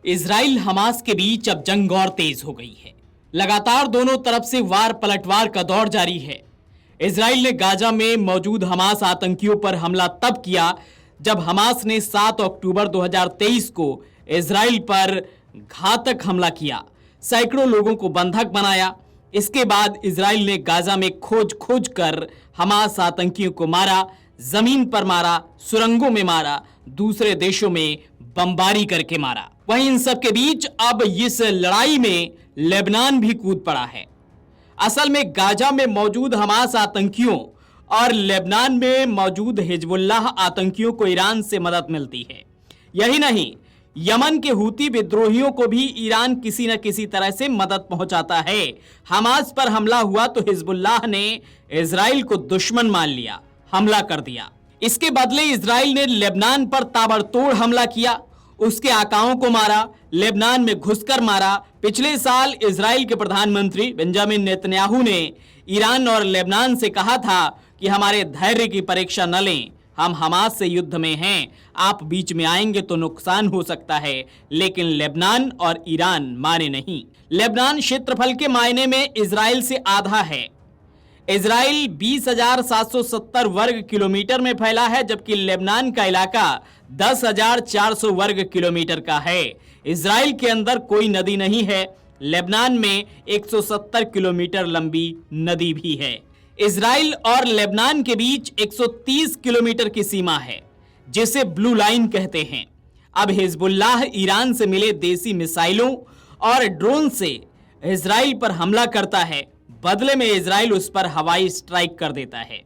Israel Hamas के बीच अब जंग और तेज हो गई है। लगातार दोनों तरफ से वार पलटवार का दौर जारी है। इजराइल ने गाजा में मौजूद हमास आतंकियों पर हमला तब किया जब हमास ने 7 अक्टूबर 2023 को इजराइल पर घातक हमला किया, सैकड़ों लोगों को बंधक बनाया। इसके बाद इजराइल ने गाजा में खोज कर हमास आतंकियों को मारा, जमीन पर मारा, सुरंगों में मारा, दूसरे देशों में बमबारी करके मारा। वहीं इन सब के बीच अब इस लड़ाई में लेबनान भी कूद पड़ा है। असल में गाजा में मौजूद हमास आतंकियों और लेबनान में मौजूद हिजबुल्लाह आतंकियों को ईरान से मदद मिलती है। यही नहीं, यमन के हूती विद्रोहियों को भी ईरान किसी न किसी तरह से मदद पहुंचाता है। हमास पर हमला हुआ तो हिजबुल्लाह ने इजराइल को दुश्मन मान लिया, हमला कर दिया। इसके बदले इजराइल ने लेबनान पर ताबड़तोड़ हमला किया, उसके आकाओं को मारा, लेबनान में घुसकर मारा। पिछले साल इजराइल के प्रधानमंत्री बेंजामिन नेतन्याहू ने ईरान और लेबनान से कहा था कि हमारे धैर्य की परीक्षा न लें, हम हमास से युद्ध में हैं, आप बीच में आएंगे तो नुकसान हो सकता है। लेकिन लेबनान और ईरान माने नहीं। लेबनान क्षेत्रफल के मायने में इजराइल से आधा है। इजराइल 20,770 वर्ग किलोमीटर में फैला है, जबकि लेबनान का इलाका 10,400 वर्ग किलोमीटर का है। इजराइल के अंदर कोई नदी नहीं है। लेबनान में 170 किलोमीटर लंबी नदी भी है। इजराइल और लेबनान के बीच 130 किलोमीटर की सीमा है, जिसे ब्लू लाइन कहते हैं। अब हिजबुल्लाह ईरान से मिले देसी मिसाइलों और ड्रोन से इजराइल पर हमला करता है, बदले में इजराइल उस पर हवाई स्ट्राइक कर देता है।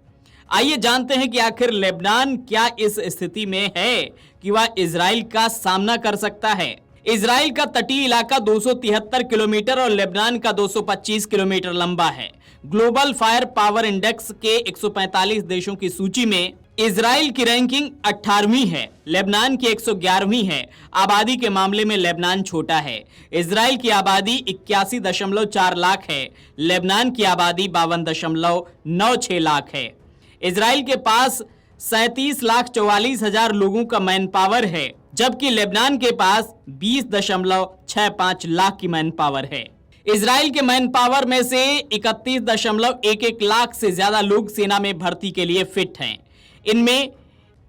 आइए जानते हैं कि आखिर लेबनान क्या इस स्थिति में है कि वह इजराइल का सामना कर सकता है। इजराइल का तटीय इलाका 273 किलोमीटर और लेबनान का 225 किलोमीटर लंबा है। ग्लोबल फायर पावर इंडेक्स के 145 देशों की सूची में इजराइल की रैंकिंग 18वीं है, लेबनान की 111वीं है। आबादी के मामले में लेबनान छोटा है। इजराइल की आबादी 81.4 लाख है, लेबनान की आबादी 52.96 लाख है। इजराइल के पास 37,44,000 लोगों का मैन पावर है, जबकि लेबनान के पास 20.65 लाख की मैन पावर है। इजराइल के मैन पावर में से 31.11 लाख से ज्यादा लोग सेना में भर्ती के लिए फिट हैं। इनमें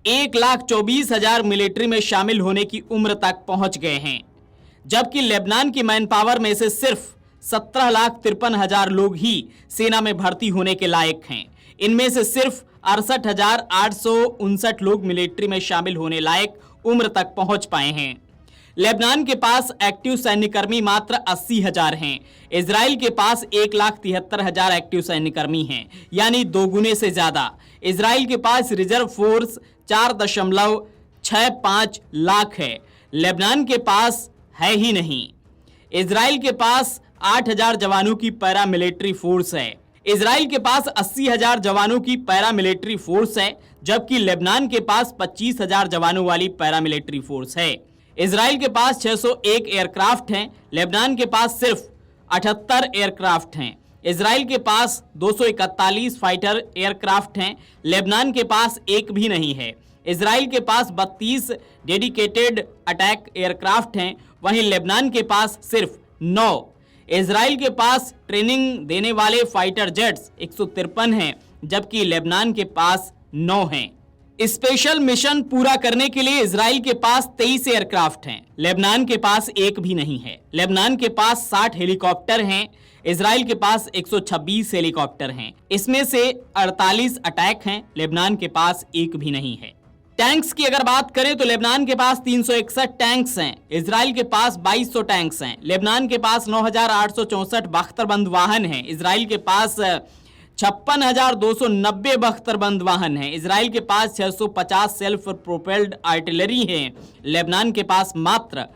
1,24,000 मिलिट्री में शामिल होने की उम्र तक पहुंच गए हैं, जबकि लेबनान की मैन पावर में से सिर्फ 17,53,000 लोग ही सेना में भर्ती होने के लायक हैं। इनमें से सिर्फ 68,859 लोग मिलिट्री में शामिल होने लायक उम्र तक पहुंच पाए हैं। लेबनान के पास एक्टिव सैन्यकर्मी मात्र 80,000 हैं। इजराइल के पास 1,73,000 एक्टिव सैन्यकर्मी हैं, यानी 2 गुने से ज्यादा। इजराइल के पास रिजर्व फोर्स 4.65 लाख है, लेबनान के पास है ही नहीं। इजराइल के पास 8,000 जवानों की पैरामिलिट्री फोर्स है। इजराइल के पास 80,000 जवानों की पैरामिलिट्री फोर्स है, जबकि लेबनान के पास 25,000 जवानों वाली पैरामिलिट्री फोर्स है। इजराइल के पास 601 एयरक्राफ्ट हैं, लेबनान के पास सिर्फ 78 एयरक्राफ्ट हैं। इजराइल के पास 241 फाइटर एयरक्राफ्ट हैं, लेबनान के पास एक भी नहीं है। इजराइल के पास 32 डेडिकेटेड अटैक एयरक्राफ्ट हैं, वहीं लेबनान के पास सिर्फ 9। इजराइल के पास ट्रेनिंग देने वाले फाइटर जेट्स 153 हैं, जबकि लेबनान के पास 9 हैं। स्पेशल मिशन पूरा करने के लिए इजराइल के पास 23 एयरक्राफ्ट हैं, लेबनान के पास एक भी नहीं है। लेबनान के पास 60 हेलीकॉप्टर हैं, इजराइल के पास 126 हेलीकॉप्टर हैं। इसमें से 48 अटैक हैं, लेबनान के पास एक भी नहीं है। टैंक्स की अगर बात करें तो लेबनान के पास 361 टैंक्स हैं, इजराइल के पास 2200 टैंक्स हैं। लेबनान के पास 9,864 बख्तरबंद वाहन हैं, इजराइल के पास 56,290 बख्तरबंद वाहन हैं। इजराइल के पास 650 सेल्फ प्रोपेल्ड आर्टिलरी हैं, लेबनान के पास मात्र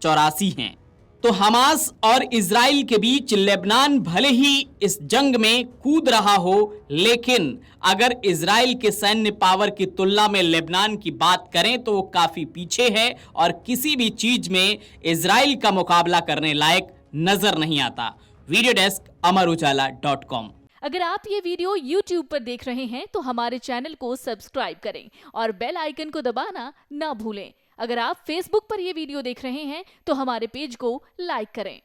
84 हैं। तो हमास और इजराइल के बीच लेबनान भले ही इस जंग में कूद रहा हो, लेकिन अगर इजराइल के सैन्य पावर की तुलना में लेबनान की बात करें तो वो काफी पीछे है और किसी भी चीज में इजराइल का मुकाबला करने लायक नजर नहीं आता। वीडियो डेस्क अमरउजाला.com। अगर आप ये वीडियो YouTube पर देख रहे हैं तो हमारे चैनल को सब्सक्राइब करें और बेल आइकन को दबाना ना भूलें। अगर आप फेसबुक पर ये वीडियो देख रहे हैं तो हमारे पेज को लाइक करें।